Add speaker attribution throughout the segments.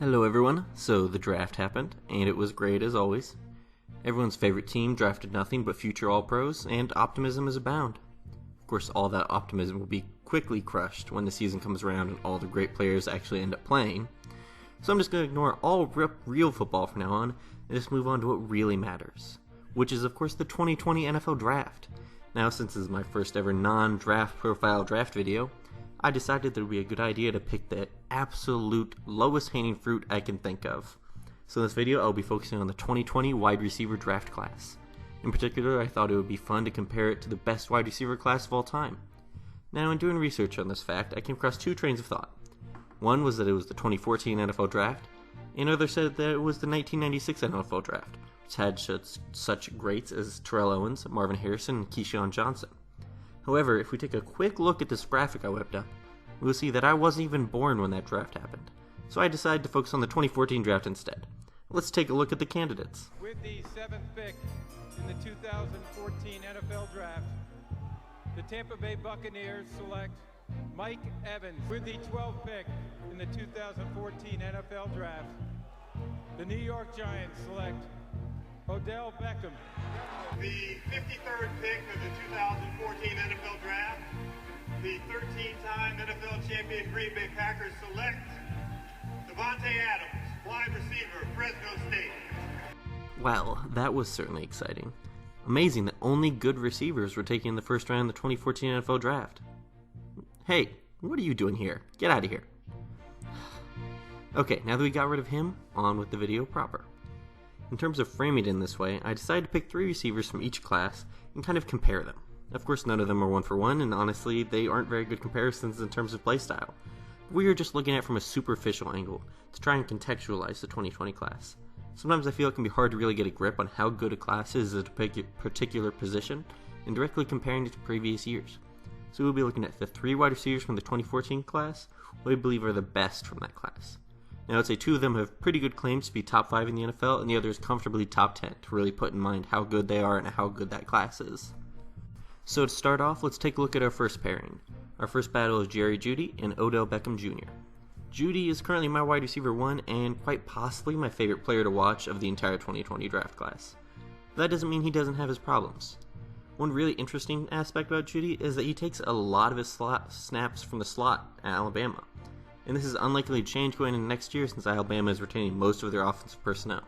Speaker 1: Hello everyone, so the draft happened, and it was great as always. Everyone's favorite team drafted nothing but future All-Pros, and optimism is abound. Of course, all that optimism will be quickly crushed when the season comes around and all the great players actually end up playing. So I'm just going to ignore all real football from now on, and just move on to what really matters, which is of course the 2020 NFL Draft. Now, since this is my first ever non-draft profile draft video, I decided that it would be a good idea to pick the absolute lowest hanging fruit I can think of. So in this video, I'll be focusing on the 2020 wide receiver draft class. In particular, I thought it would be fun to compare it to the best wide receiver class of all time. Now, in doing research on this fact, I came across two trains of thought. One was that it was the 2014 NFL Draft, and another said that it was the 1996 NFL Draft, which had such greats as Terrell Owens, Marvin Harrison, and Keyshawn Johnson. However, if we take a quick look at this graphic I whipped up, we'll see that I wasn't even born when that draft happened. So I decided to focus on the 2014 draft instead. Let's take a look at the candidates.
Speaker 2: With the 7th pick in the 2014 NFL Draft, the Tampa Bay Buccaneers select Mike Evans. With the 12th pick in the 2014 NFL Draft, the New York Giants select Odell Beckham.
Speaker 3: The 53rd pick of the 2014 NFL Draft, the 13-time NFL champion Green Bay Packers select Davante Adams, wide receiver, Fresno State.
Speaker 1: Well, that was certainly exciting. Amazing that only good receivers were taken in the first round of the 2014 NFL Draft. Hey, what are you doing here? Get out of here. Okay, now that we got rid of him, on with the video proper. In terms of framing it in this way, I decided to pick 3 receivers from each class and kind of compare them. Of course, none of them are 1-for-1, and honestly, they aren't very good comparisons in terms of playstyle. We are just looking at it from a superficial angle to try and contextualize the 2020 class. Sometimes I feel it can be hard to really get a grip on how good a class is at a particular position and directly comparing it to previous years. So we'll be looking at the 3 wide receivers from the 2014 class, what we believe are the best from that class. Now, I'd say 2 of them have pretty good claims to be top 5 in the NFL, and the other is comfortably top 10 to really put in mind how good they are and how good that class is. So to start off, let's take a look at our first pairing. Our first battle is Gerry Judy and Odell Beckham Jr. Judy is currently my wide receiver 1 and quite possibly my favorite player to watch of the entire 2020 draft class. But that doesn't mean he doesn't have his problems. One really interesting aspect about Judy is that he takes a lot of his snaps from the slot at Alabama. And this is unlikely to change going into next year since Alabama is retaining most of their offensive personnel.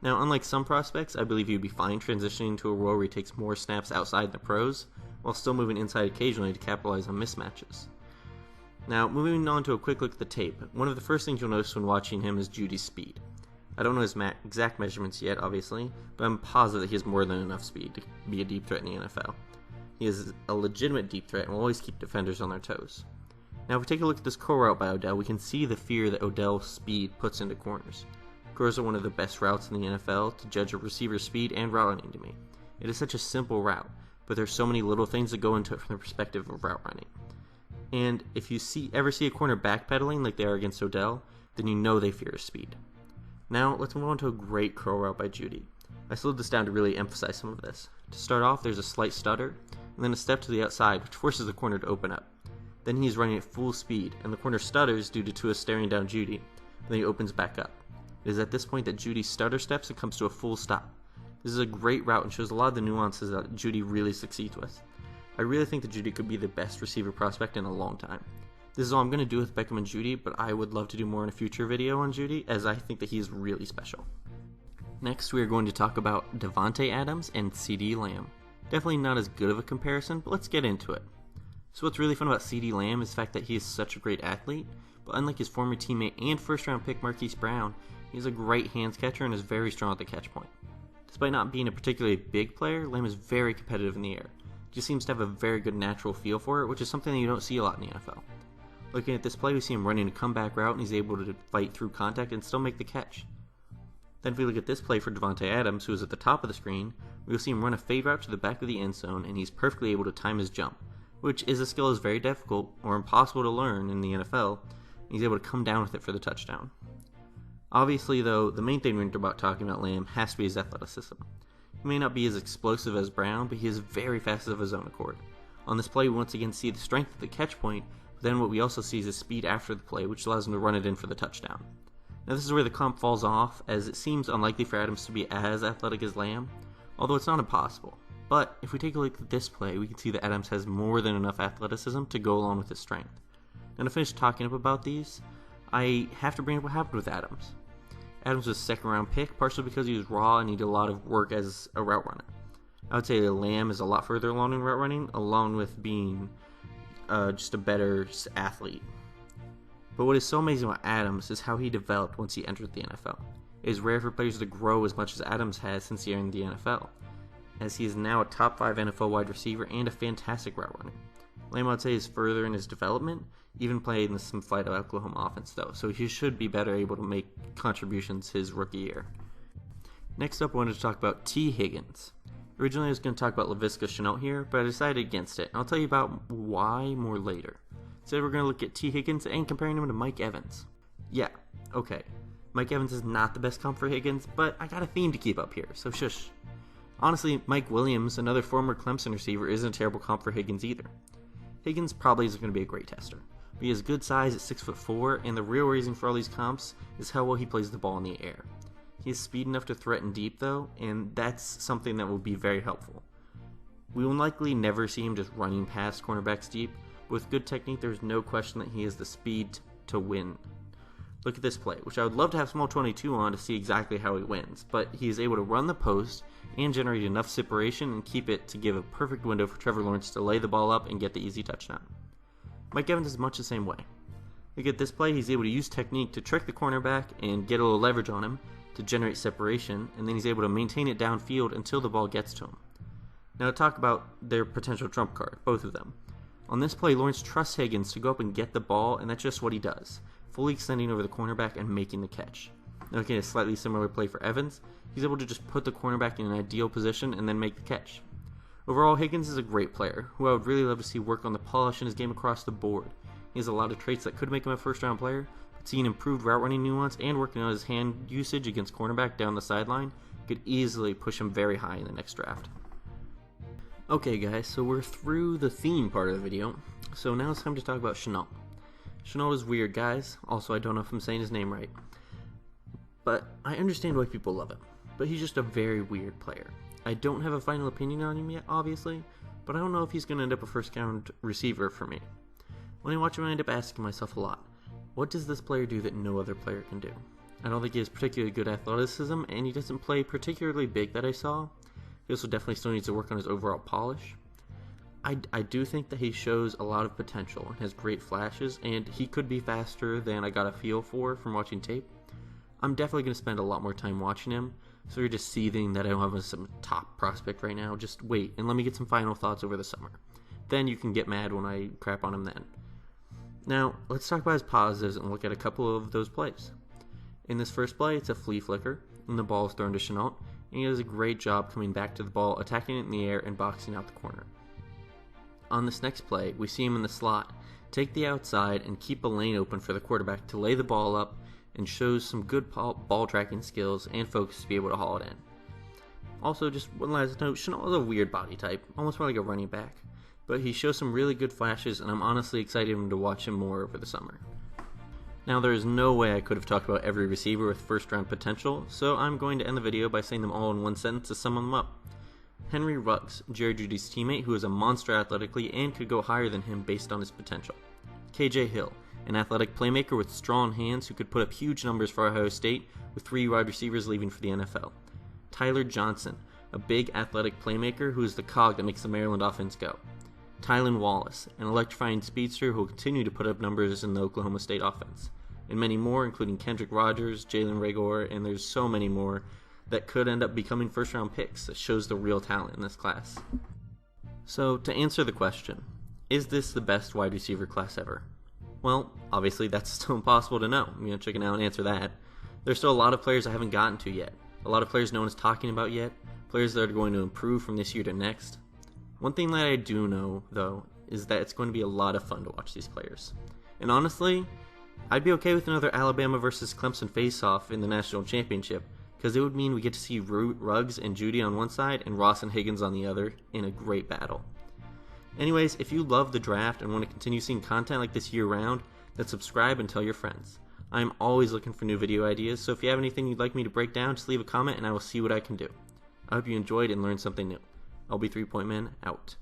Speaker 1: Now, unlike some prospects, I believe he would be fine transitioning to a role where he takes more snaps outside the pros, while still moving inside occasionally to capitalize on mismatches. Now, moving on to a quick look at the tape, one of the first things you'll notice when watching him is Judy's speed. I don't know his exact measurements yet, obviously, but I'm positive that he has more than enough speed to be a deep threat in the NFL. He is a legitimate deep threat and will always keep defenders on their toes. Now, if we take a look at this curl route by Odell, we can see the fear that Odell's speed puts into corners. Curls are one of the best routes in the NFL to judge a receiver's speed and route running to me. It is such a simple route, but there's so many little things that go into it from the perspective of route running. And if you ever see a corner backpedaling like they are against Odell, then you know they fear his speed. Now, let's move on to a great curl route by Judy. I slowed this down to really emphasize some of this. To start off, there's a slight stutter, and then a step to the outside, which forces the corner to open up. Then he's running at full speed, and the corner stutters due to Tua staring down Judy, and then he opens back up. It is at this point that Judy stutter steps and comes to a full stop. This is a great route and shows a lot of the nuances that Judy really succeeds with. I really think that Judy could be the best receiver prospect in a long time. This is all I'm going to do with Beckham and Judy, but I would love to do more in a future video on Judy, as I think that he is really special. Next, we are going to talk about Davante Adams and CeeDee Lamb. Definitely not as good of a comparison, but let's get into it. So what's really fun about CeeDee Lamb is the fact that he is such a great athlete, but unlike his former teammate and first-round pick Marquise Brown, he is a great hands catcher and is very strong at the catch point. Despite not being a particularly big player, Lamb is very competitive in the air. He just seems to have a very good natural feel for it, which is something that you don't see a lot in the NFL. Looking at this play, we see him running a comeback route and he's able to fight through contact and still make the catch. Then if we look at this play for Davante Adams, who is at the top of the screen, we'll see him run a fade route to the back of the end zone and he's perfectly able to time his jump, which is a skill that is very difficult or impossible to learn in the NFL, and he's able to come down with it for the touchdown. Obviously, though, the main thing we're about talking about Lamb has to be his athleticism. He may not be as explosive as Brown, but he is very fast of his own accord. On this play, we once again see the strength at the catch point, but then what we also see is his speed after the play, which allows him to run it in for the touchdown. Now this is where the comp falls off, as it seems unlikely for Adams to be as athletic as Lamb, although it's not impossible. But if we take a look at this play, we can see that Adams has more than enough athleticism to go along with his strength. Now to finish talking about these, I have to bring up what happened with Adams. Adams was a second round pick, partially because he was raw and needed a lot of work as a route runner. I would say that Lamb is a lot further along in route running, along with being just a better athlete. But what is so amazing about Adams is how he developed once he entered the NFL. It is rare for players to grow as much as Adams has since he entered the NFL, as he is now a top 5 NFL wide receiver and a fantastic route runner. Lamb, I would say, is further in his development, even played in some flight of Oklahoma offense though, so he should be better able to make contributions his rookie year. Next up, I wanted to talk about T. Higgins. Originally I was going to talk about Laviska Shenault here, but I decided against it, and I'll tell you about why more later. Instead, we're going to look at T. Higgins and comparing him to Mike Evans. Yeah, okay. Mike Evans is not the best comp for Higgins, but I got a theme to keep up here, so shush. Honestly, Mike Williams, another former Clemson receiver, isn't a terrible comp for Higgins either. Higgins probably isn't going to be a great tester, but he has good size at 6'4", and the real reason for all these comps is how well he plays the ball in the air. He has speed enough to threaten deep though, and that's something that will be very helpful. We will likely never see him just running past cornerbacks deep, but with good technique there's no question that he has the speed to win. Look at this play, which I would love to have Small 22 on to see exactly how he wins, but he is able to run the post and generate enough separation and keep it to give a perfect window for Trevor Lawrence to lay the ball up and get the easy touchdown. Mike Evans is much the same way. Look at this play, he's able to use technique to trick the cornerback and get a little leverage on him to generate separation, and then he's able to maintain it downfield until the ball gets to him. Now to talk about their potential trump card, both of them. On this play, Lawrence trusts Higgins to go up and get the ball, and that's just what he does, fully extending over the cornerback and making the catch. Now looking at a slightly similar play for Evans, he's able to just put the cornerback in an ideal position and then make the catch. Overall, Higgins is a great player, who I would really love to see work on the polish in his game across the board. He has a lot of traits that could make him a first-round player, but seeing improved route running nuance and working on his hand usage against cornerback down the sideline could easily push him very high in the next draft. Okay guys, so we're through the theme part of the video, so now it's time to talk about Shenault. Shenault is weird, guys. Also, I don't know if I'm saying his name right. But I understand why people love him. But he's just a very weird player. I don't have a final opinion on him yet, obviously, but I don't know if he's going to end up a first-round receiver for me. When I watch him, I end up asking myself a lot, what does this player do that no other player can do? I don't think he has particularly good athleticism, and he doesn't play particularly big that I saw. He also definitely still needs to work on his overall polish. I do think that he shows a lot of potential and has great flashes, and he could be faster than I got a feel for from watching tape. I'm definitely going to spend a lot more time watching him, so you're just seething that I don't have some top prospect right now. Just wait and let me get some final thoughts over the summer. Then you can get mad when I crap on him then. Now, let's talk about his positives and look at a couple of those plays. In this first play, it's a flea flicker, and the ball is thrown to Shenault, and he does a great job coming back to the ball, attacking it in the air, and boxing out the corner. On this next play, we see him in the slot, take the outside, and keep a lane open for the quarterback to lay the ball up, and shows some good ball tracking skills and focus to be able to haul it in. Also, just one last note, Shenault is a weird body type, almost more like a running back, but he shows some really good flashes, and I'm honestly excited to watch him more over the summer. Now, there is no way I could have talked about every receiver with first-round potential, so I'm going to end the video by saying them all in one sentence to sum them up. Henry Ruggs, Gerry Judy's teammate, who is a monster athletically and could go higher than him based on his potential. KJ Hill, an athletic playmaker with strong hands who could put up huge numbers for Ohio State, with 3 wide receivers leaving for the NFL. Tyler Johnson, a big athletic playmaker who is the cog that makes the Maryland offense go. Tylan Wallace, an electrifying speedster who will continue to put up numbers in the Oklahoma State offense. And many more, including Kendrick Rogers, Jalen Reagor, and there's so many more that could end up becoming first-round picks. That shows the real talent in this class. So, to answer the question, is this the best wide receiver class ever? Well, obviously that's still impossible to know. I'm going to check it out and answer that. There's still a lot of players I haven't gotten to yet. A lot of players no one is talking about yet. Players that are going to improve from this year to next. One thing that I do know, though, is that it's going to be a lot of fun to watch these players. And honestly, I'd be okay with another Alabama versus Clemson face-off in the national championship, because it would mean we get to see Ruggs and Judy on one side and Ross and Higgins on the other in a great battle. Anyways, if you love the draft and want to continue seeing content like this year-round, then subscribe and tell your friends. I am always looking for new video ideas, so if you have anything you'd like me to break down, just leave a comment and I will see what I can do. I hope you enjoyed and learned something new. LB 3 Point Man, out.